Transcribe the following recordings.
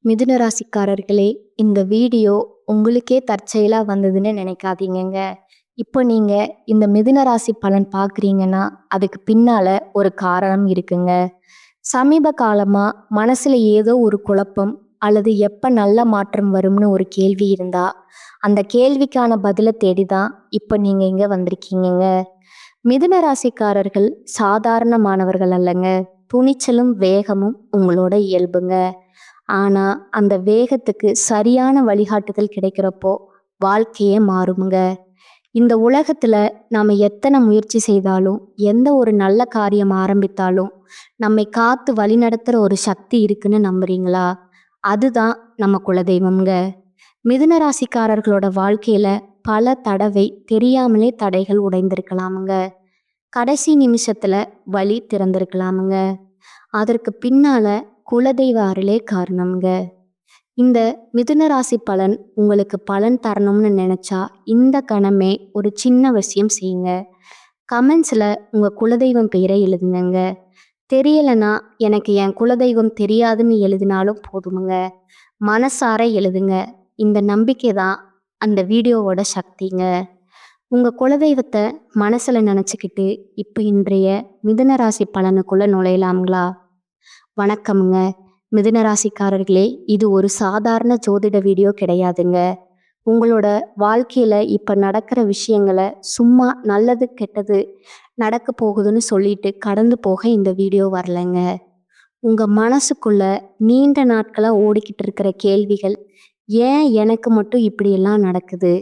மிதுன ராசிக்காரர்களே, இந்த வீடியோ உங்களுக்கே தற்செயலா வந்ததுன்னு நினைக்காதீங்கங்க. இப்போ நீங்க இந்த மிதுன ராசி பலன் பார்க்குறீங்கன்னா, அதுக்கு பின்னால ஒரு காரணம் இருக்குங்க. சமீப காலமா மனசுல ஏதோ ஒரு குழப்பம் அல்லது எப்ப நல்ல மாற்றம் வரும்னு ஒரு கேள்வி இருந்தா, அந்த கேள்விக்கான பதில தேடி தான் இப்ப நீங்க இங்க வந்திருக்கீங்கங்க. மிதுன ராசிக்காரர்கள் சாதாரணமானவர்கள் அல்லங்க. துணிச்சலும், வேகமும் உங்களோட இயல்புங்க. ஆனா, அந்த வேகத்துக்கு சரியான வழிகாட்டுதல் கிடைக்கிறப்போ, வாழ்க்கையே மாறுமுங்க. இந்த உலகத்துல நாம எத்தனை முயற்சி செய்தாலும், எந்த ஒரு நல்ல காரியம் ஆரம்பித்தாலும், நம்மை காத்து வழிநடத்துற ஒரு சக்தி இருக்குன்னு நம்புறீங்களா? அதுதான் நம்ம குலதெய்வம்ங்க. மிதுன ராசிக்காரர்களோட வாழ்க்கையில பல தடவை தெரியாமலே தடைகள் உடைந்திருக்கலாமுங்க. கடைசி நிமிஷத்துல வழி திறந்திருக்கலாமுங்க. அதற்கு பின்னால குலதெய்வ அருளே காரணம்ங்க. இந்த மிதுன ராசி பலன் உங்களுக்கு பலன் தரணும்னு நினைச்சா இந்த கணமே ஒரு சின்ன விஷயம் செய்யுங்க. கமெண்ட்ஸ்ல உங்க குலதெய்வம் பெயரை எழுதுங்க. தெரியலனா எனக்கு என் குலதெய்வம் தெரியாதுன்னு எழுதினாலும் போதுமுங்க. மனசார எழுதுங்க. இந்த நம்பிக்கை தான் அந்த வீடியோவோட சக்திங்க. உங்க குலதெய்வத்தை மனசுல நினைச்சுக்கிட்டு இப்போ இன்றைய மிதுன ராசி பலனுக்குள்ள நுழையலாங்களா? வணக்கம்ங்க. மிதுன ராசிக்காரர்களே, இது ஒரு சாதாரண ஜோதிட வீடியோ கிடையாதுங்க. உங்களோட வாழ்க்கையில இப்ப நடக்கிற விஷயங்களை சும்மா நல்லது கெட்டது நடக்க போகுதுன்னு சொல்லிட்டு கடந்து போக இந்த வீடியோ வரலைங்க. உங்க மனசுக்குள்ள நீண்ட நாட்களா ஓடிக்கிட்டு இருக்கிற கேள்விகள், ஏன் எனக்கு மட்டும் இப்படியெல்லாம் நடக்குது,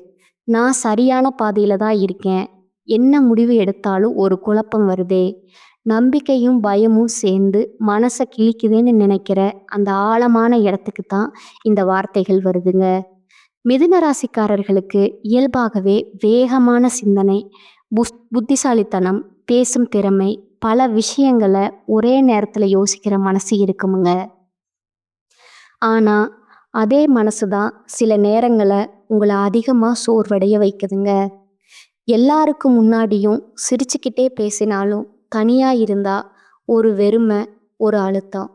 நான் சரியான பாதையில தான் இருக்கேன், என்ன முடிவு எடுத்தாலும் ஒரு குழப்பம் வருதே, நம்பிக்கையும் பயமும் சேர்ந்து மனசை கிழிக்குதுன்னு நினைக்கிற அந்த ஆழமான இடத்துக்கு தான் இந்த வார்த்தைகள் வருதுங்க. மிதுன ராசிக்காரர்களுக்கு இயல்பாகவே வேகமான சிந்தனை, புத்திசாலித்தனம், பேசும் திறமை, பல விஷயங்களை ஒரே நேரத்துல யோசிக்கிற மனசு இருக்குமுங்க. ஆனா அதே மனசுதான் சில நேரங்களை உங்களை அதிகமா சோர்வடைய வைக்குதுங்க. எல்லாருக்கும் முன்னாடியும் சிரிச்சுக்கிட்டே பேசினாலும் தனியா இருந்தா ஒரு வெறுமை, ஒரு அழுத்தம்.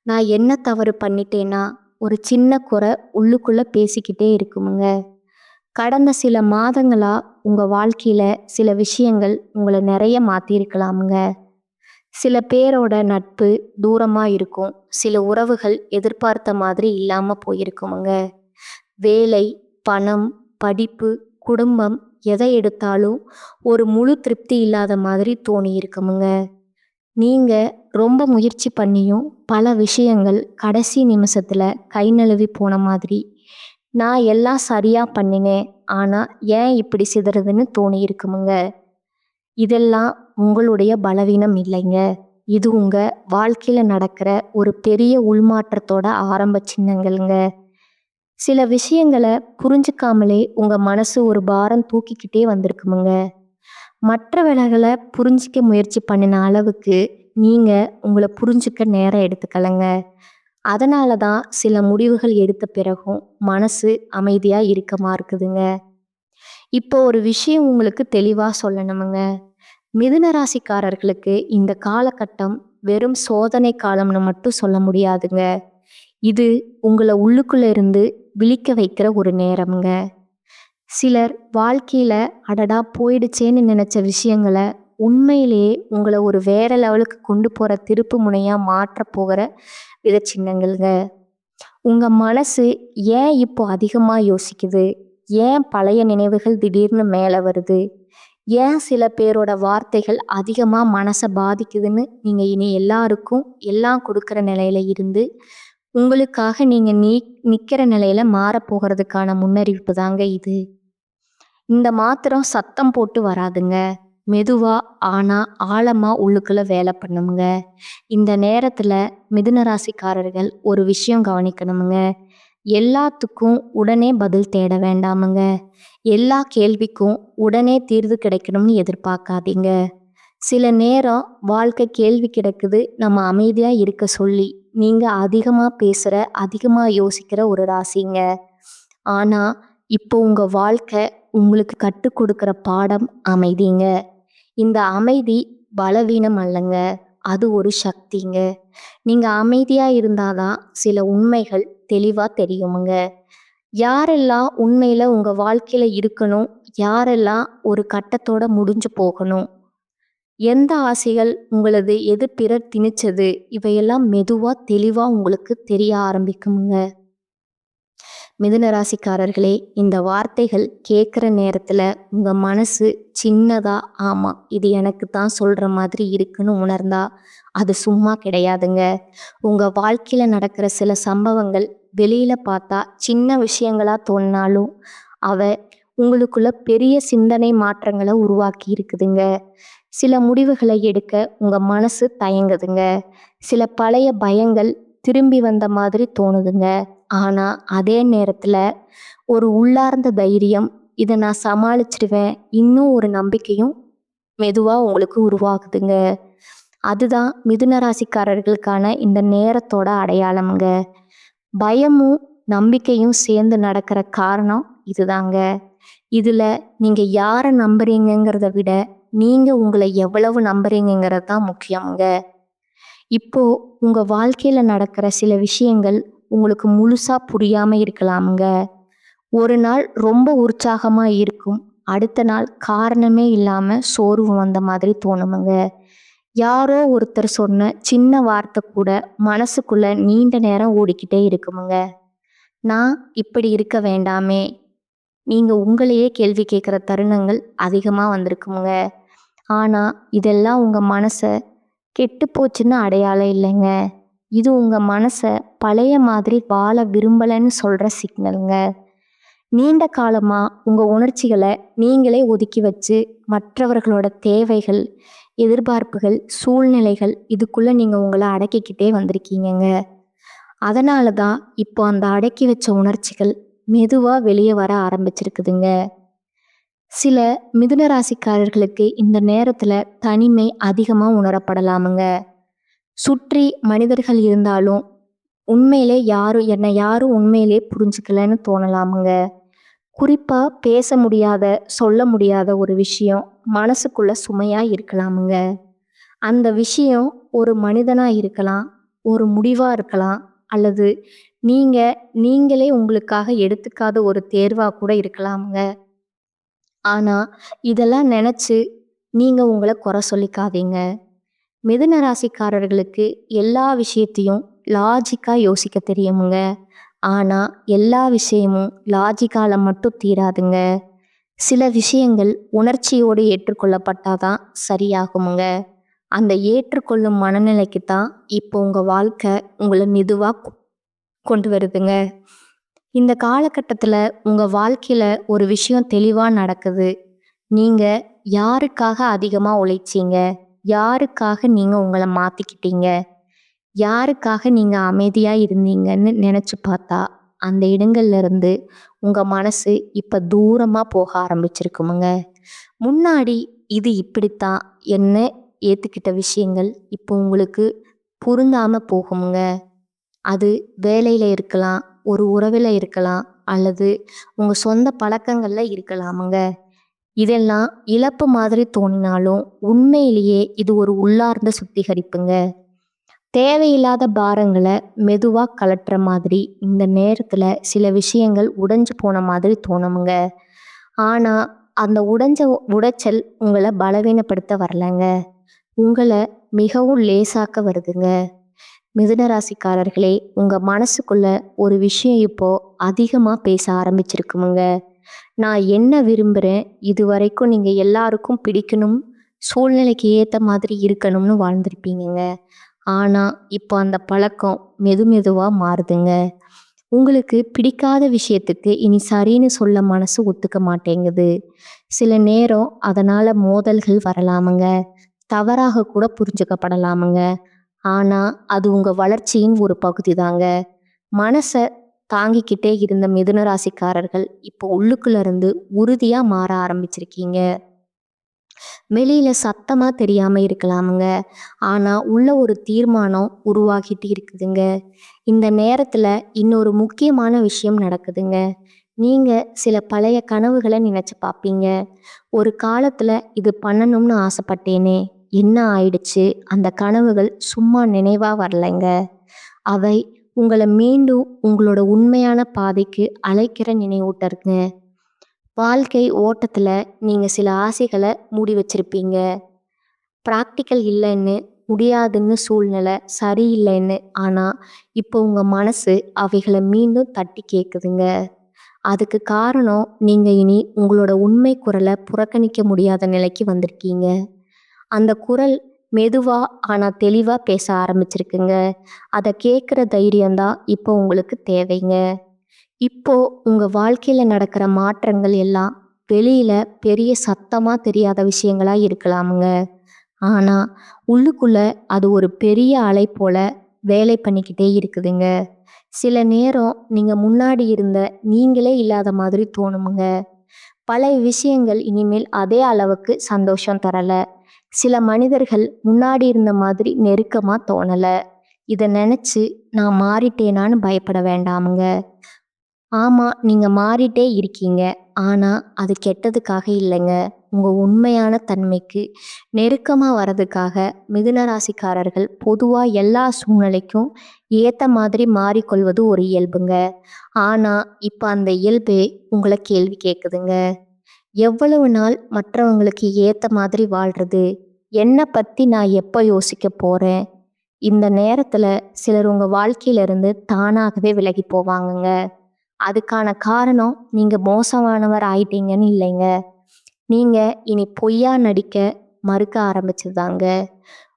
நான் என்ன தவறு பண்ணிட்டேன்னா ஒரு சின்ன குறை உள்ளுக்குள்ள பேசிக்கிட்டே இருக்குமுங்க. கடந்த சில மாதங்களா உங்க வாழ்க்கையில சில விஷயங்கள் உங்களை நிறைய மாத்திருக்கலாமுங்க. சில பேரோட நட்பு தூரமா இருக்கும். சில உறவுகள் எதிர்பார்த்த மாதிரி இல்லாம போயிருக்குமுங்க. வேலை, பணம், படிப்பு, குடும்பம் எதை எடுத்தாலும் ஒரு முழு திருப்தி இல்லாத மாதிரி தோணி இருக்குமுங்க. நீங்க ரொம்ப முயற்சி பண்ணியும் பல விஷயங்கள் கடைசி நிமிஷத்துல கை நழுவி போன மாதிரி, நான் எல்லாம் சரியா பண்ணினேன், ஆனா ஏன் இப்படி சிதறதுன்னு தோணி இருக்குமுங்க. இதெல்லாம் உங்களுடைய பலவீனம் இல்லைங்க. இது உங்க வாழ்க்கையில நடக்கிற ஒரு பெரிய உள்மாற்றத்தோட ஆரம்ப சின்னங்கள்ங்க. சில விஷயங்களை புரிஞ்சுக்காமலே உங்க மனசு ஒரு பாரம் தூக்கிக்கிட்டே வந்திருக்குமுங்க. மற்றவர்களை புரிஞ்சிக்க முயற்சி பண்ணின அளவுக்கு நீங்க உங்களை புரிஞ்சுக்க நேரம் எடுத்துக்கலங்க. அதனால தான் சில முடிவுகள் எடுத்த பிறகும் மனசு அமைதியா இருக்கமா இருக்குதுங்க. இப்போ ஒரு விஷயம் உங்களுக்கு தெளிவா சொல்லணுமுங்க. மிதுன ராசிக்காரர்களுக்கு இந்த காலகட்டம் வெறும் சோதனை காலம்னு மட்டும் சொல்ல முடியாதுங்க. இது உங்களை உள்ளுக்குள்ள இருந்து விழிக்க வைக்கிற ஒரு நேரம்ங்க. சிலர் வாழ்க்கையில அடடா போயிடுச்சேன்னு நினைச்ச விஷயங்களை உண்மையிலேயே உங்களை ஒரு வேற லெவலுக்கு கொண்டு போற திருப்பு முனையா மாற்ற போகிற வித சின்னங்கள்ங்க. உங்க மனசு ஏன் இப்போ அதிகமா யோசிக்குது, ஏன் பழைய நினைவுகள் திடீர்னு மேல வருது, ஏன் சில பேரோட வார்த்தைகள் அதிகமா மனசை பாதிக்குதுன்னு நீங்க இனி எல்லாருக்கும் எல்லாம் கொடுக்குற நிலையில இருந்து உங்களுக்காக நீங்க நிக்கிற நிலையில மாறப்போகிறதுக்கான முன்னறிவிப்பு தாங்க இது. இந்த மாத்திரம் சத்தம் போட்டு வராதுங்க. மெதுவா ஆனா ஆழமா உள்ளுக்குள்ள வேலை பண்ணுமுங்க. இந்த நேரத்துல மிதுன ராசிக்காரர்கள் ஒரு விஷயம் கவனிக்கணுமுங்க. எல்லாத்துக்கும் உடனே பதில் தேட வேண்டாமுங்க. எல்லா கேள்விக்கும் உடனே தீர்வு கிடைக்கணும்னு எதிர்பார்க்காதீங்க. சில நேரம் வாழ்க்கை கேள்வி கிடக்குது நம்ம அமைதியா இருக்க சொல்லி நீங்க அதிகமா பேசுற, அதிகமா யோசிக்கிற ஒரு ராசிங்க. ஆனா இப்போ உங்க வாழ்க்கை உங்களுக்கு கற்றுக் கொடுக்கிற பாடம் அமைதிங்க. இந்த அமைதி பலவீனம் அல்லங்க, அது ஒரு சக்திங்க. நீங்க அமைதியா இருந்தாதான் சில உண்மைகள் தெளிவா தெரியுமுங்க. யாரெல்லாம் உண்மையில உங்க வாழ்க்கையில இருக்கணும், யாரெல்லாம் ஒரு கட்டத்தோட முடிஞ்சு போகணும், எந்த ஆசைகள் உங்களது, எது பிறர் திணிச்சது, இவையெல்லாம் மெதுவா தெளிவா உங்களுக்கு தெரிய ஆரம்பிக்குமுங்க. மிதுன ராசிக்காரர்களே, இந்த வார்த்தைகள் கேட்குற நேரத்துல உங்க மனசு சின்னதா, ஆமா இது எனக்கு தான் சொல்ற மாதிரி இருக்குன்னு உணர்ந்தா அது சும்மா கிடையாதுங்க. உங்க வாழ்க்கையில நடக்கிற சில சம்பவங்கள் வெளியில பார்த்தா சின்ன விஷயங்களா தோணினாலும் அவ உங்களுக்குள்ள பெரிய சிந்தனை மாற்றங்களை உருவாக்கி இருக்குதுங்க. சில முடிவுகளை எடுக்க உங்க மனசு தயங்குதுங்க. சில பழைய பயங்கள் திரும்பி வந்த மாதிரி தோணுதுங்க. ஆனா அதே நேரத்துல ஒரு உள்ளார்ந்த தைரியம், இதை நான் சமாளிச்சிடுவேன், இன்னும் ஒரு நம்பிக்கையும் மெதுவா உங்களுக்கு உருவாகுதுங்க. அதுதான் மிதுன ராசிக்காரர்களுக்கான இந்த நேரத்தோட அடையாளம்ங்க. பயமும் நம்பிக்கையும் சேர்ந்து நடக்கிற காரணம் இதுதாங்க. இதுல நீங்க யாரை நம்புறீங்கிறத விட நீங்க உங்களை எவ்வளவு நம்புறீங்கிறது தான் முக்கியம்ங்க. இப்போ உங்க வாழ்க்கையில நடக்கிற சில விஷயங்கள் உங்களுக்கு முழுசா புரியாம இருக்கலாமுங்க. ஒரு நாள் ரொம்ப உற்சாகமா இருக்கும், அடுத்த நாள் காரணமே இல்லாம சோர்வு வந்த மாதிரி தோணுமுங்க. யாரோ ஒருத்தர் சொன்ன சின்ன வார்த்தை கூட மனசுக்குள்ள நீண்ட நேரம் ஓடிக்கிட்டே இருக்குமுங்க. நான் இப்படி இருக்க வேண்டாமே, நீங்க உங்களையே கேள்வி கேட்குற தருணங்கள் அதிகமா வந்திருக்குமுங்க. ஆனா இதெல்லாம் உங்க மனசை கெட்டு போச்சுன்னு அடையாளம் இல்லைங்க. இது உங்க மனசை பழைய மாதிரி வாழ விரும்பலைன்னு சொல்ற சிக்னலுங்க. நீண்ட காலமா உங்க உணர்ச்சிகளை நீங்களே ஒதுக்கி வச்சு மற்றவர்களோட தேவைகள், எதிர்பார்ப்புகள், சூழ்நிலைகள் இதுக்குள்ள நீங்க உங்களை அடக்கிக்கிட்டே வந்திருக்கீங்கங்க. அதனால தான் இப்போ அந்த அடக்கி வச்ச உணர்ச்சிகள் மெதுவா வெளியே வர ஆரம்பிச்சிருக்குதுங்க. சில மிதுன ராசிக்காரர்களுக்கு இந்த நேரத்துல தனிமை அதிகமா உணரப்படலாமுங்க. சுற்றி மனிதர்கள் இருந்தாலும் உண்மையிலே யாரும் உண்மையிலே புரிஞ்சுக்கலன்னு தோணலாமுங்க. குறிப்பா பேச முடியாத, சொல்ல முடியாத ஒரு விஷயம் மனசுக்குள்ள சுமையா இருக்கலாமுங்க. அந்த விஷயம் ஒரு மனிதனா இருக்கலாம், ஒரு முடிவா இருக்கலாம், அல்லது நீங்களே உங்களுக்காக எடுத்துக்காத ஒரு தேர்வா கூட இருக்கலாமுங்க. ஆனா இதெல்லாம் நினைச்சு நீங்க உங்களை குறை சொல்லிக்காதீங்க. மிதுன ராசிக்காரர்களுக்கு எல்லா விஷயத்தையும் லாஜிக்கா யோசிக்க தெரியுமுங்க. ஆனா எல்லா விஷயமும் லாஜிக்கால மட்டும் தீராதுங்க. சில விஷயங்கள் உணர்ச்சியோடு ஏற்றுக்கொள்ளப்பட்டாதான் சரியாகுமுங்க. அந்த ஏற்றுக்கொள்ளும் மனநிலைக்கு தான் இப்போ உங்க வாழ்க்கை உங்களை மெதுவா கொண்டு வருதுங்க. இந்த காலகட்டத்துல உங்க வாழ்க்கையில ஒரு விஷயம் தெளிவா நடக்குது. நீங்க யாருக்காக அதிகமா உழைச்சீங்க, யாருக்காக நீங்க உங்களை மாத்திக்கிட்டீங்க, யாருக்காக நீங்க அமைதியா இருந்தீங்கன்னு நினைச்சு பார்த்தா அந்த இடங்கள்ல இருந்து உங்க மனசு இப்ப தூரமா போக ஆரம்பிச்சிருக்குமுங்க. முன்னாடி இது இப்படித்தான் என்ன ஏத்துக்கிட்ட விஷயங்கள் இப்போ உங்களுக்கு பொருந்தாம போகுமுங்க. அது வேலையில இருக்கலாம், ஒரு உறவில் இருக்கலாம், அல்லது உங்க சொந்த பழக்கங்கள்ல இருக்கலாமுங்க. இதெல்லாம் இழப்பு மாதிரி தோணினாலும் உண்மையிலேயே இது ஒரு உள்ளார்ந்த சுத்திகரிப்புங்க. தேவையில்லாத பாரங்களை மெதுவா கலட்டுற மாதிரி இந்த நேரத்துல சில விஷயங்கள் உடைஞ்சு போன மாதிரி தோணுமுங்க. ஆனா அந்த உடைச்சல் உங்களை பலவீனப்படுத்த வரலங்க, உங்களை மிகவும் லேசாக்க வருதுங்க. மிதுன ராசிக்காரர்களே, உங்க மனசுக்குள்ள ஒரு விஷயம் இப்போ அதிகமா பேச ஆரம்பிச்சிருக்குமுங்க. நான் என்ன விரும்புறேன், இது வரைக்கும் நீங்க எல்லாருக்கும் பிடிக்கணும், சூழ்நிலைக்கு ஏத்த மாதிரி இருக்கணும்னு வாழ்ந்திருப்பீங்கங்க. ஆனா இப்போ அந்த பழக்கம் மெதுவா மாறுதுங்க. உங்களுக்கு பிடிக்காத விஷயத்துக்கு இனி சரின்னு சொல்ல மனசு ஒத்துக்க மாட்டேங்குது. சில நேரம் அதனால மோதல்கள் வரலாமுங்க, தவறாக கூட புரிஞ்சுக்கப்படலாமுங்க. ஆனா அது உங்க வளர்ச்சியின் ஒரு பகுதி தாங்க. மனசை தாங்கிக்கிட்டே இருந்த மிதுன ராசிக்காரர்கள் இப்போ உள்ளுக்குள்ள இருந்து உறுதியா மாற ஆரம்பிச்சிருக்கீங்க. வெளியில சத்தமா தெரியாம இருக்கலாமுங்க, ஆனா உள்ள ஒரு தீர்மானம் உருவாகிட்டு இருக்குதுங்க. இந்த நேரத்துல இன்னொரு முக்கியமான விஷயம் நடக்குதுங்க. நீங்க சில பழைய கனவுகளை நினைச்சு பார்ப்பீங்க. ஒரு காலத்துல இது பண்ணணும்னு ஆசைப்பட்டேனே, என்ன ஆயிடுச்சு, அந்த கனவுகள் சும்மா நினைவா வரலைங்க, அவை உங்கள மீண்டும் உங்களோட உண்மையான பாதைக்கு அழைக்கிற நினைவூட்டலுங்க. வாழ்க்கை ஓட்டத்துல நீங்க சில ஆசைகள மூடி வச்சிருப்பீங்க. பிராக்டிகல் இல்லன்னு, முடியாதுன்னு சூழ்நிலை, சரியில்லைன்னு. ஆனா, இப்போ உங்க மனசு அவைகள மீண்டும் தட்டி கேக்குதுங்க. அதுக்கு காரணம், நீங்க இனி உங்களோட உண்மை குரல புறக்கணிக்க முடியாத நிலைக்கு வந்திருக்கீங்க. அந்த குரல் மெதுவா ஆனா தெளிவா பேச ஆரம்பிச்சிருக்குங்க. அத கேட்குற தைரியம் தான் இப்போ உங்களுக்கு தேவைங்க. இப்போ உங்க வாழ்க்கையில நடக்கிற மாற்றங்கள் எல்லாம் வெளியில பெரிய சத்தமா தெரியாத விஷயங்களா இருக்கலாமுங்க. ஆனா, உள்ளுக்குள்ள அது ஒரு பெரிய அலை போல வேலை பண்ணிக்கிட்டே இருக்குதுங்க. சில நேரம் நீங்க முன்னாடி இருந்த நீங்களே இல்லாத மாதிரி தோணுமுங்க. பழைய விஷயங்கள் இனிமேல் அதே அளவுக்கு சந்தோஷம் தரல. சில மனிதர்கள் முன்னாடி இருந்த மாதிரி நெருக்கமா தோணல. இத நினைச்சு நான் மாறிட்டேனான்னு பயப்பட வேண்டாமுங்க. ஆமா, நீங்க மாறிட்டே இருக்கீங்க. ஆனா, அது கெட்டதுக்காக இல்லைங்க. உங்க உண்மையான தன்மைக்கு நெருக்கமா வர்றதுக்காக. மிதுன ராசிக்காரர்கள் பொதுவா எல்லா சூழ்நிலைக்கும் ஏத்த மாதிரி மாறிக்கொள்வது ஒரு இயல்புங்க. ஆனா, இப்ப அந்த இயல்பே உங்கள கேள்வி கேக்குதுங்க. எவ்வளவு நாள் மற்றவங்களுக்கு ஏத்த மாதிரி வாழ்றது? என்னை பத்தி நான் எப்ப யோசிக்க போறேன்? இந்த நேரத்துல சிலர் உங்க வாழ்க்கையில இருந்து தானாகவே விலகி போவாங்கங்க. அதுக்கான காரணம் நீங்க மோசமானவர் ஆயிட்டீங்கன்னு இல்லைங்க. நீங்க இனி பொய்யா நடிக்க மறுக்க ஆரம்பிச்சதுதாங்க.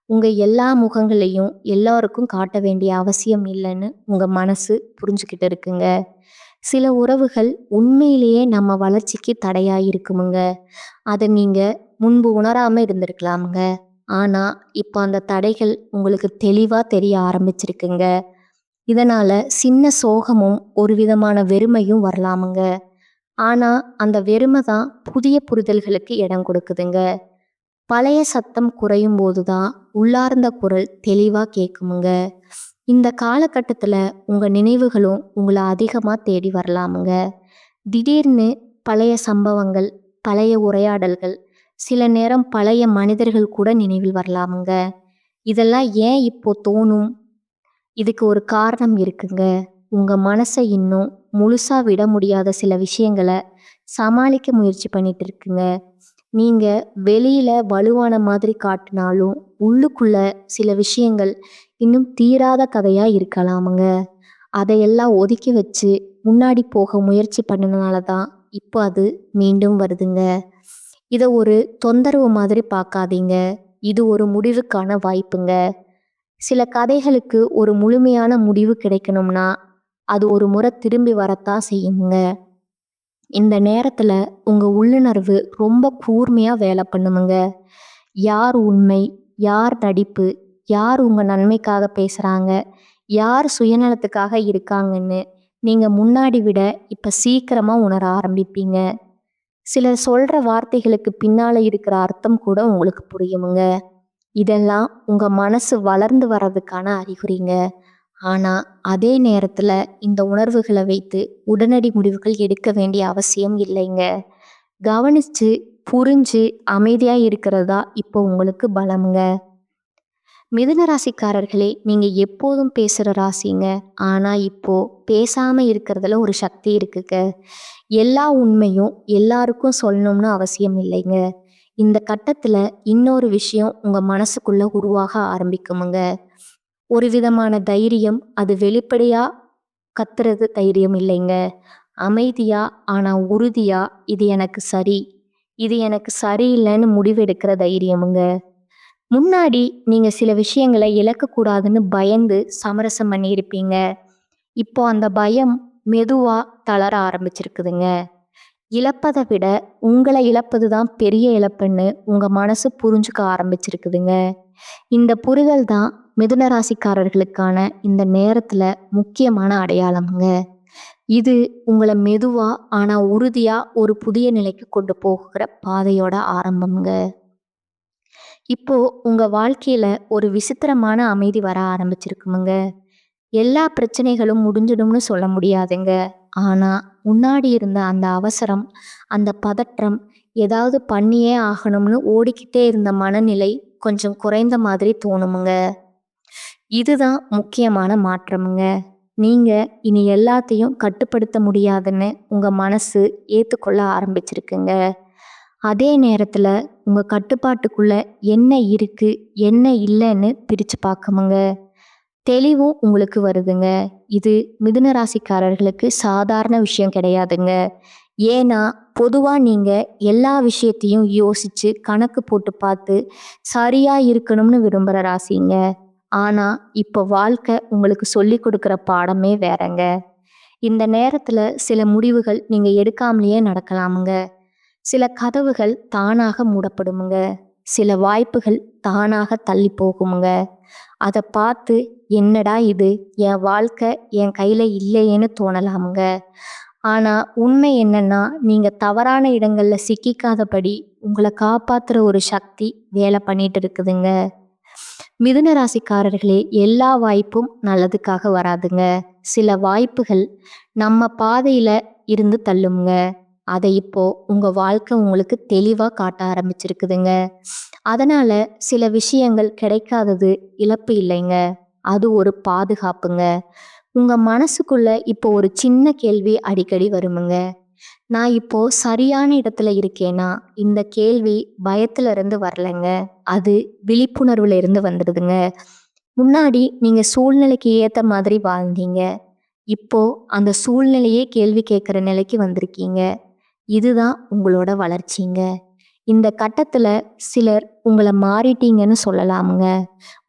உங்க எல்லா முகங்களையும் எல்லாருக்கும் காட்ட வேண்டிய அவசியம் இல்லைன்னு உங்க மனசு புரிஞ்சுக்கிட்டு இருக்குங்க. சில உறவுகள் உண்மையிலேயே நம்ம வளர்ச்சிக்கு தடையா இருக்குமுங்க. அதை நீங்க முன்பு உணராம இருந்திருக்கலாமுங்க. ஆனா இப்போ அந்த தடைகள் உங்களுக்கு தெளிவா தெரிய ஆரம்பிச்சிருக்குங்க. இதனால சின்ன சோகமும் ஒரு விதமான வெறுமையும் வரலாமுங்க. ஆனா அந்த வெறுமை தான் புதிய புரிதல்களுக்கு இடம் கொடுக்குதுங்க. பழைய சத்தம் குறையும் போதுதான் உள்ளார்ந்த குரல் தெளிவா கேட்குமுங்க. இந்த காலகட்டத்துல உங்க நினைவுகளும் உங்களை அதிகமா தேடி வரலாமுங்க. திடீர்னு பழைய சம்பவங்கள், பழைய உரையாடல்கள், சில நேரம் பழைய மனிதர்கள் கூட நினைவில் வரலாமுங்க. இதெல்லாம் ஏன் இப்போ தோணும்? இதுக்கு ஒரு காரணம் இருக்குங்க. உங்க மனசை இன்னும் முழுசா விட முடியாத சில விஷயங்களை சமாளிக்க முயற்சி பண்ணிட்டு இருக்குங்க. நீங்க வெளியில வலுவான மாதிரி காட்டினாலும் உள்ளுக்குள்ள சில விஷயங்கள் இன்னும் தீராத கதையா இருக்கலாமுங்க. அதையெல்லாம் ஒதுக்கி வச்சு முன்னாடி போக முயற்சி பண்ணனால தான் இப்போ அது மீண்டும் வருதுங்க. இதை ஒரு தொந்தரவு மாதிரி பார்க்காதீங்க. இது ஒரு முடிவுக்கான வாய்ப்புங்க. சில கதைகளுக்கு ஒரு முழுமையான முடிவு கிடைக்கணும்னா அது ஒரு முறை திரும்பி வரத்தான் செய்யுங்க. இந்த நேரத்துல உங்க உள்ளுணர்வு ரொம்ப கூர்மையா வேலை பண்ணுமுங்க. யார் உண்மை, யார் நடிப்பு, யார் உங்க நன்மைக்காக பேசுறாங்க, யார் சுயநலத்துக்காக இருக்காங்கன்னு நீங்க முன்னாடி விட இப்ப சீக்கிரமா உணர ஆரம்பிப்பீங்க. சிலர் சொல்ற வார்த்தைகளுக்கு பின்னால இருக்கிற அர்த்தம் கூட உங்களுக்கு புரியுமுங்க. இதெல்லாம் உங்க மனசு வளர்ந்து வர்றதுக்கான அறிகுறிங்க. ஆனா அதே நேரத்துல இந்த உணர்வுகளை வைத்து உடனடி முடிவுகள் எடுக்க வேண்டிய அவசியம் இல்லைங்க. கவனிச்சு புரிஞ்சு அமைதியா இருக்கிறதா இப்போ உங்களுக்கு பலமுங்க. மிதுன ராசிக்காரர்களே, நீங்க எப்போதும் பேசுற ராசிங்க. ஆனா இப்போ பேசாம இருக்கிறதுல ஒரு சக்தி இருக்குங்க. எல்லா உண்மையும் எல்லாருக்கும் சொல்லணும்னு அவசியம் இல்லைங்க. இந்த கட்டத்துல இன்னொரு விஷயம் உங்க மனசுக்குள்ள உருவாக ஆரம்பிக்குமுங்க. ஒரு விதமான தைரியம். அது வெளிப்படையா கத்துறது தைரியம் இல்லைங்க. அமைதியா ஆனா உறுதியா இது எனக்கு சரி, இது எனக்கு சரியில்லைன்னு முடிவெடுக்கிற தைரியமுங்க. முன்னாடி நீங்க சில விஷயங்களை இழக்கக்கூடாதுன்னு பயந்து சமரசம் பண்ணியிருப்பீங்க. இப்போ அந்த பயம் மெதுவா தளர ஆரம்பிச்சிருக்குதுங்க. இழப்பதை விட உங்களை இழப்பது தான் பெரிய இழப்புன்னு உங்க மனசு புரிஞ்சுக்க ஆரம்பிச்சிருக்குதுங்க. இந்த புரிதல் தான் மிதுன ராசிக்காரர்களுக்கான இந்த நேரத்துல முக்கியமான அடையாளமுங்க. இது உங்களை மெதுவா ஆனா உறுதியா ஒரு புதிய நிலைக்கு கொண்டு போகிற பாதையோட ஆரம்பம்ங்க. இப்போ உங்க வாழ்க்கையில ஒரு விசித்திரமான அமைதி வர ஆரம்பிச்சிருக்குமுங்க. எல்லா பிரச்சனைகளும் முடிஞ்சிடும்னு சொல்ல முடியாதுங்க. ஆனா முன்னாடி இருந்த அந்த அவசரம், அந்த பதற்றம், ஏதாவது பண்ணியே ஆகணும்னு ஓடிக்கிட்டே இருந்த மனநிலை கொஞ்சம் குறைந்த மாதிரி தோணுமுங்க. இதுதான் முக்கியமான மாற்றமுங்க. நீங்க இனி எல்லாத்தையும் கட்டுப்படுத்த முடியாதுன்னு உங்க மனசு ஏத்துக்கொள்ள ஆரம்பிச்சிருக்குங்க. அதே நேரத்துல உங்க கட்டுப்பாட்டுக்குள்ள என்ன இருக்கு, என்ன இல்லைன்னு பிரிச்சு பார்க்கமுங்க. தெளிவும் உங்களுக்கு வருதுங்க. இது மிதுன ராசிக்காரர்களுக்கு சாதாரண விஷயம் கிடையாதுங்க. ஏன்னா, பொதுவா நீங்க எல்லா விஷயத்தையும் யோசிச்சு, கணக்கு போட்டு பார்த்து, சரியா இருக்கணும்னு விரும்புற ராசிங்க. ஆனா, இப்போ வாழ்க்கை உங்களுக்கு சொல்லிக் கொடுக்குற பாடமே வேறங்க. இந்த நேரத்துல சில முடிவுகள் நீங்க எடுக்காமலேயே நடக்கலாமுங்க. சில கதவுகள் தானாக மூடப்படுமுங்க. சில வாய்ப்புகள் தானாக தள்ளி போகுமுங்க. அத பார்த்து, "என்னடா இது! என் வாழ்க்கை என் கையில இல்லையேன்னு" தோணலாமுங்க. ஆனா, உண்மை என்னன்னா, நீங்க தவறான இடங்கள்ல சிக்கிக்காதபடி உங்கள காப்பாத்துற ஒரு சக்தி வேலை பண்ணிட்டு இருக்குதுங்க. மிதுன ராசிக்காரர்களே, எல்லா வாய்ப்பும் நல்லதுக்காக வராதுங்க. சில வாய்ப்புகள் நம்ம பாதையில இருந்து தள்ளுமுங்க. அதை இப்போ உங்க வாழ்க்கை உங்களுக்கு தெளிவா காட்ட ஆரம்பிச்சிருக்குதுங்க. அதனால சில விஷயங்கள் கிடைக்காதது இழப்பு இல்லைங்க. அது ஒரு பாதுகாப்புங்க. உங்க மனசுக்குள்ள இப்போ ஒரு சின்ன கேள்வி அடிக்கடி வருமுங்க. நான் இப்போ சரியான இடத்துல இருக்கேனா? இந்த கேள்வி பயத்துல இருந்து வரலைங்க. அது விழிப்புணர்வுல இருந்து வந்துடுதுங்க. முன்னாடி நீங்க சூழ்நிலைக்கு ஏத்த மாதிரி வாழ்ந்தீங்க. இப்போ அந்த சூழ்நிலையே கேள்வி கேட்கிற நிலைக்கு வந்திருக்கீங்க. இதுதான் உங்களோட வளர்ச்சிங்க. இந்த கட்டத்துல சிலர் உங்கள மாறிட்டீங்கன்னு சொல்லலாமுங்க.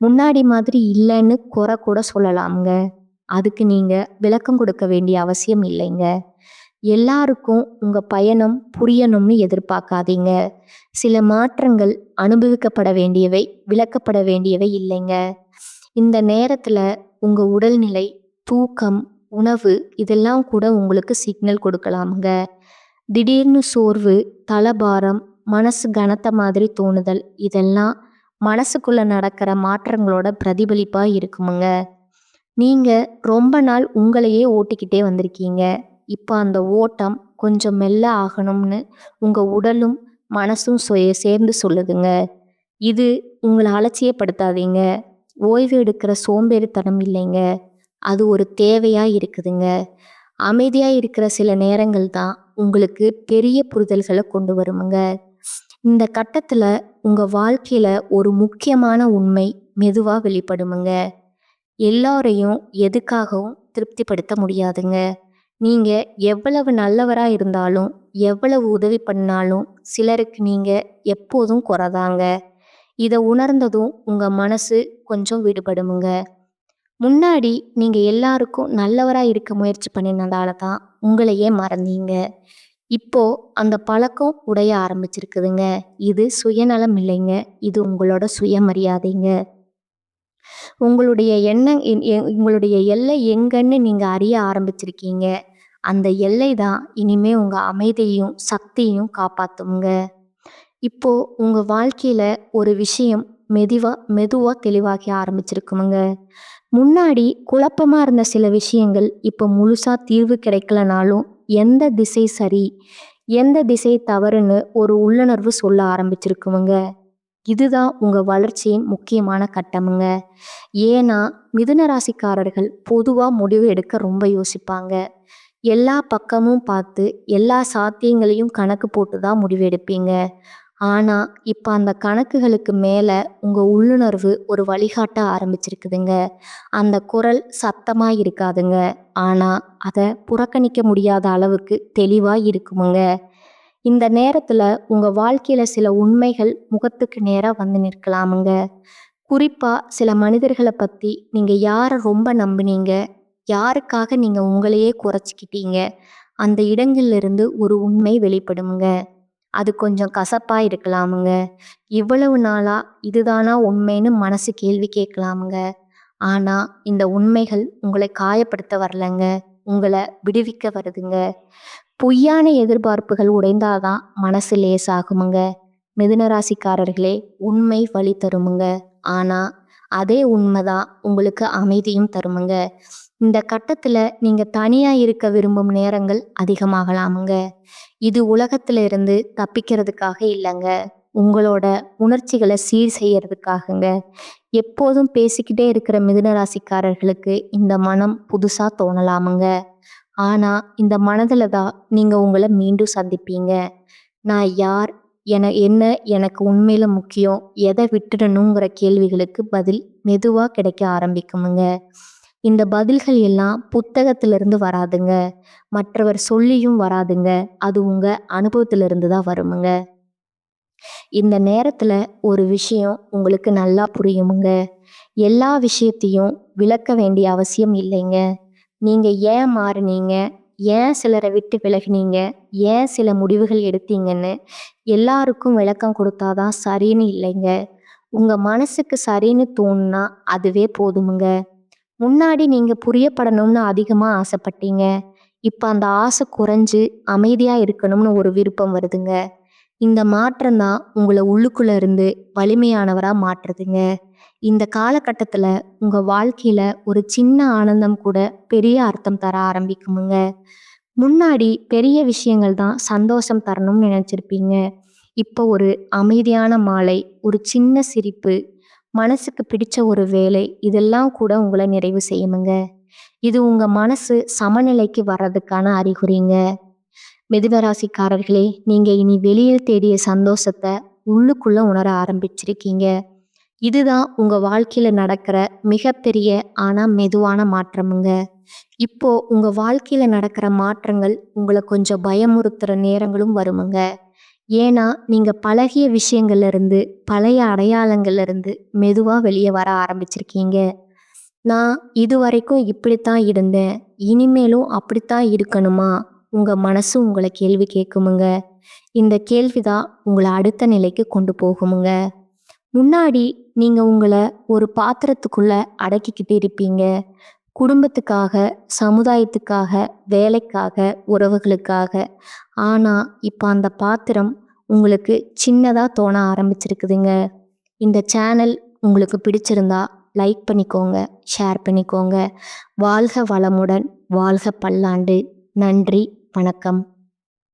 முன்னாடி மாதிரி இல்லைன்னு குறை கூட சொல்லலாமுங்க. அதுக்கு நீங்க விளக்கம் கொடுக்க வேண்டிய அவசியம் இல்லைங்க. எல்லாருக்கும் உங்க பயணம் புரியணும்னு எதிர்பார்க்காதீங்க. சில மாற்றங்கள் அனுபவிக்கப்பட வேண்டியவை, விளக்கப்பட வேண்டியவை இல்லைங்க. இந்த நேரத்துல உங்க உடல்நிலை, தூக்கம், உணவு இதெல்லாம் கூட உங்களுக்கு சிக்னல் கொடுக்கலாமுங்க. திடீர்னு சோர்வு, தலபாரம், மனசு கனத்த மாதிரி தோணுதல் இதெல்லாம் மனசுக்குள்ள நடக்கிற மாற்றங்களோட பிரதிபலிப்பா இருக்குமுங்க. நீங்க ரொம்ப நாள் உங்களையே ஓட்டிக்கிட்டே வந்திருக்கீங்க. இப்போ அந்த ஓட்டம் கொஞ்சம் மெல்ல ஆகணும்னு உங்க உடலும் மனசும் சேர்ந்து சொல்லுதுங்க. இது உங்களை அலட்சியப்படுத்தாதீங்க. ஓய்வு எடுக்கிற சோம்பேறித்தனம் இல்லைங்க. அது ஒரு தேவையா இருக்குதுங்க. அமைதியா இருக்கிற சில நேரங்கள் தான் உங்களுக்கு பெரிய புரிதல்களை கொண்டு வருமுங்க. இந்த கட்டத்துல உங்க வாழ்க்கையில ஒரு முக்கியமான உண்மை மெதுவா வெளிப்படுமுங்க. எல்லாரையும் எதுக்காகவும் திருப்திப்படுத்த முடியாதுங்க. நீங்க எவ்வளவு நல்லவரா இருந்தாலும், எவ்வளவு உதவி பண்ணாலும் சிலருக்கு நீங்க எப்போதும் குறைதாங்க. இத உணர்ந்ததும் உங்க மனசு கொஞ்சம் விடுபடுமுங்க. முன்னாடி நீங்க எல்லாருக்கும் நல்லவரா இருக்க முயற்சி பண்ணினதால தான் உங்களையே மறந்தீங்க. இப்போ அந்த பழக்கம் உடைய ஆரம்பிச்சிருக்குதுங்க. இது சுயநலம் இல்லைங்க. இது உங்களோட சுயமரியாதைங்க. உங்களுடைய எண்ணம் உங்களுடைய எல்லை எங்கன்னு நீங்க அறிய ஆரம்பிச்சிருக்கீங்க. அந்த எல்லை தான் இனிமே உங்க அமைதியையும் சக்தியையும் காப்பாத்துங்க. இப்போ உங்க வாழ்க்கையில ஒரு விஷயம் மெதுவா தெளிவாகி ஆரம்பிச்சிருக்குமுங்க. முன்னாடி குழப்பமா இருந்த சில விஷயங்கள் இப்போ முழுசா தீர்வு கிடைக்கலனாலும் எந்த திசை சரி, எந்த திசை தவறுன்னு ஒரு உள்ளுணர்வு சொல்ல ஆரம்பிச்சிருக்குமுங்க. இதுதான் உங்க வளர்ச்சியின் முக்கியமான கட்டமுங்க. ஏன்னா, மிதுன ராசிக்காரர்கள் பொதுவா முடிவு எடுக்க ரொம்ப யோசிப்பாங்க. எல்லா பக்கமும் பார்த்து, எல்லா சாத்தியங்களையும் கணக்கு போட்டு தான் முடிவு எடுப்பீங்க. ஆனா, இப்ப அந்த கணக்குகளுக்கு மேல உங்க உள்ளுணர்வு ஒரு வழிகாட்ட ஆரம்பிச்சிருக்குதுங்க. அந்த குரல் சத்தமா இருக்காதுங்க. ஆனா, அத புறக்கணிக்க முடியாத அளவுக்கு தெளிவா இருக்குமுங்க. இந்த நேரத்துல உங்க வாழ்க்கையில சில உண்மைகள் முகத்துக்கு நேரா வந்து நிற்கலாமுங்க. குறிப்பா சில மனிதர்கள பத்தி நீங்க யார ரொம்ப நம்புனீங்க? யாருக்காக நீங்க உங்களையே குறைச்சிக்கிட்டீங்க? அந்த இடங்கள்ல இருந்து ஒரு உண்மை வெளிப்படுமுங்க. அது கொஞ்சம் கசப்பா இருக்கலாமுங்க. இவ்வளவு நாளா இதுதானா உண்மைன்னு மனசு கேள்வி கேட்கலாமுங்க. ஆனா, இந்த உண்மைகள் உங்களை காயப்படுத்த வரலங்க. உங்கள விடுவிக்க வருதுங்க. பொய்யான எதிர்பார்ப்புகள் உடைந்தாதான் மனசு லேசாகுமுங்க. மிதுன ராசிக்காரர்களே, உண்மை வழி தருமுங்க. ஆனா, அதே உண்மைதான் உங்களுக்கு அமைதியும் தருமுங்க. இந்த கட்டத்துல நீங்க தனியா இருக்க விரும்பும் நேரங்கள் அதிகமாகலாமுங்க. இது உலகத்துல இருந்து தப்பிக்கிறதுக்காக இல்லைங்க. உங்களோட உணர்ச்சிகளை சீர் செய்யறதுக்காகங்க. எப்போதும் பேசிக்கிட்டே இருக்கிற மிதுன ராசிக்காரர்களுக்கு இந்த மனம் புதுசா தோணலாமுங்க. ஆனா இந்த மனதுல தான் நீங்க உங்களை மீண்டும் சந்திப்பீங்க. நான் யார்? என்ன எனக்கு உண்மையில முக்கியம்? எதை விட்டுடணுங்கிற கேள்விகளுக்கு பதில் மெதுவா கிடைக்க ஆரம்பிக்குமுங்க. இந்த பதில்கள் எல்லாம் புத்தகத்திலிருந்து வராதுங்க. மற்றவர் சொல்லியும் வராதுங்க. அது உங்க அனுபவத்திலிருந்து தான் வருமுங்க. இந்த நேரத்துல ஒரு விஷயம் உங்களுக்கு நல்லா புரியுமுங்க. எல்லா விஷயத்தையும் விளக்க வேண்டிய அவசியம் இல்லைங்க. நீங்க ஏன் மாறுனீங்க? ஏன் சிலரை விட்டு விலகினீங்க? ஏன் சில முடிவுகள் எடுத்தீங்கன்னு எல்லாருக்கும் விளக்கம் கொடுத்தாதான் சரின்னு இல்லைங்க. உங்க மனசுக்கு சரின்னு தோணுனா அதுவே போதுமுங்க. முன்னாடி நீங்க புரியப்படணும்னு அதிகமா ஆசைப்பட்டீங்க. இப்ப அந்த ஆசை குறைஞ்சு அமைதியா இருக்கணும்னு ஒரு விருப்பம் வருதுங்க. இந்த மாற்றம் தான் உங்களை உள்ளுக்குள்ள இருந்து வலிமையானவரா மாற்றுதுங்க. இந்த காலகட்டத்துல உங்க வாழ்க்கையில ஒரு சின்ன ஆனந்தம் கூட பெரிய அர்த்தம் தர ஆரம்பிக்குமுங்க. முன்னாடி பெரிய விஷயங்கள் தான் சந்தோஷம் தரணும்னு நினைச்சிருப்பீங்க. இப்போ ஒரு அமைதியான மாலை, ஒரு சின்ன சிரிப்பு, மனசுக்கு பிடிச்ச ஒரு வேலை, இதெல்லாம் கூட உங்களை நிறைவு செய்யுமுங்க. இது உங்க மனசு சமநிலைக்கு வர்றதுக்கான அறிகுறிங்க. மிதுன ராசிக்காரர்களே, நீங்க இனி வெளியில் தேடிய சந்தோஷத்தை உள்ளுக்குள்ள உணர ஆரம்பிச்சிருக்கீங்க. இதுதான் உங்க வாழ்க்கையில நடக்கிற மிகப்பெரிய ஆனா மெதுவான மாற்றமுங்க. இப்போ உங்க வாழ்க்கையில நடக்கிற மாற்றங்கள் உங்களை கொஞ்சம் பயமுறுத்துற நேரங்களும் வருமுங்க. ஏன்னா நீங்க பழகிய விஷயங்கள்ல இருந்து, பழைய அடையாளங்கள்ல இருந்து மெதுவா வெளியே வர ஆரம்பிச்சிருக்கீங்க. நான் இதுவரைக்கும் இப்படித்தான் இருந்தேன், இனிமேலும் அப்படித்தான் இருக்கணுமா? உங்க மனசு உங்களை கேள்வி கேட்குமுங்க. இந்த கேள்விதான் உங்களை அடுத்த நிலைக்கு கொண்டு போகுமுங்க. முன்னாடி நீங்க உங்களை ஒரு பாத்திரத்துக்குள்ள அடக்கிக்கிட்டு இருப்பீங்க. குடும்பத்துக்காக, சமுதாயத்துக்காக, வேலைக்காக, உறவுகளுக்காக. ஆனா இப்ப அந்த பாத்திரம் உங்களுக்கு சின்னதா தோண ஆரம்பிச்சிருக்குதுங்க. இந்த சேனல் உங்களுக்கு பிடிச்சிருந்தா லைக் பண்ணிக்கோங்க, ஷேர் பண்ணிக்கோங்க. வாழ்க வளமுடன், வாழ்க பல்லாண்டு. நன்றி, வணக்கம்.